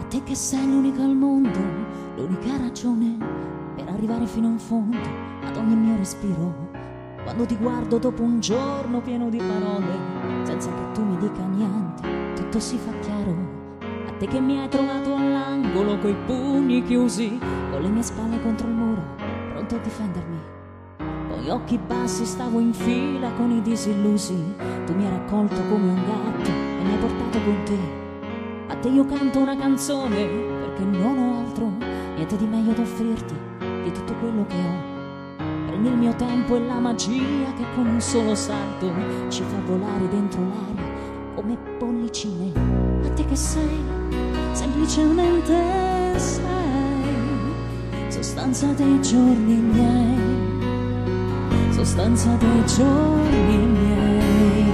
te che sei l'unica al mondo, l'unica ragione per arrivare fino in fondo ad ogni mio respiro. Quando ti guardo dopo un giorno pieno di parole, senza che tu mi dica niente, tutto si fa chiaro. A te che mi hai trovato all'angolo coi pugni chiusi, con le mie spalle contro il muro, pronto a difendermi. Con gli occhi bassi stavo in fila con i disillusi, tu mi hai raccolto come un gatto e mi hai portato con te. A te io canto una canzone perché non ho altro, niente di meglio da offrirti di tutto quello che ho. Prendi il mio tempo e la magia che con un solo salto ci fa volare dentro l'aria come bollicine. A te che sei, semplicemente sei, sostanza dei giorni miei, sostanza dei giorni miei.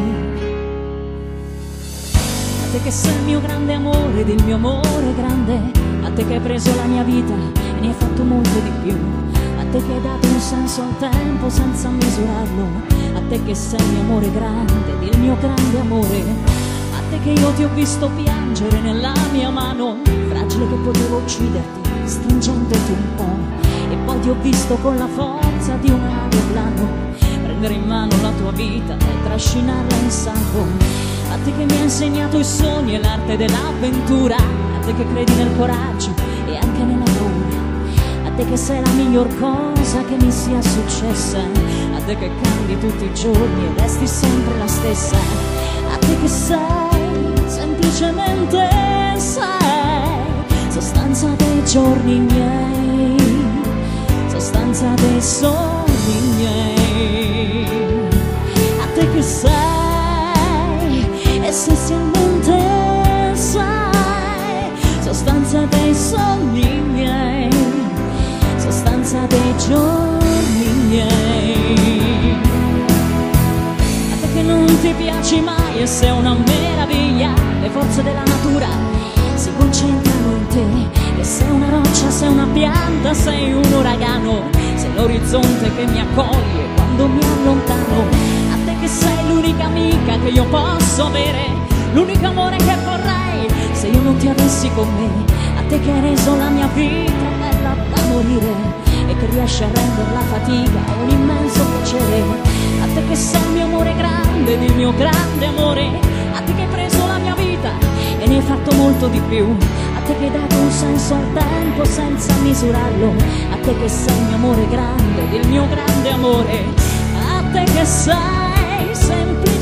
A te che sei il mio grande amore ed il mio amore grande, a te che hai preso la mia vita e ne hai fatto molto di più, a te che hai dato un senso al tempo senza misurarlo, a te che sei il mio amore grande ed il mio grande amore, a te che io ti ho visto piangere nella mia mano, fragile che potevo ucciderti stringendoti un po', e poi ti ho visto con la forza di un aeroplano prendere in mano la tua vita e trascinarla in salvo. A te che mi hai insegnato i sogni e l'arte dell'avventura, a te che credi nel coraggio e anche nella paura, a te che sei la miglior cosa che mi sia successa, a te che cambi tutti i giorni e resti sempre la stessa, a te che sei, semplicemente sei, sostanza dei giorni miei, sostanza dei sogni miei. A te che sei essenzialmente sai, sostanza dei sogni miei, sostanza dei giorni miei. A te che non ti piaci mai e sei una meraviglia, le forze della natura si concentrano in te, e sei una roccia, sei una pianta, sei un uragano, sei l'orizzonte che mi accoglie quando mi allontano. Che sei l'unica amica che io posso avere, l'unico amore che vorrei se io non ti avessi con me. A te che hai reso la mia vita bella da morire e che riesci a rendere la fatica un immenso piacere. A te che sei il mio amore grande ed il mio grande amore, a te che hai preso la mia vita e ne hai fatto molto di più, a te che hai dato un senso al tempo senza misurarlo, a te che sei il mio amore grande ed il mio grande amore, a te che sei semplicemente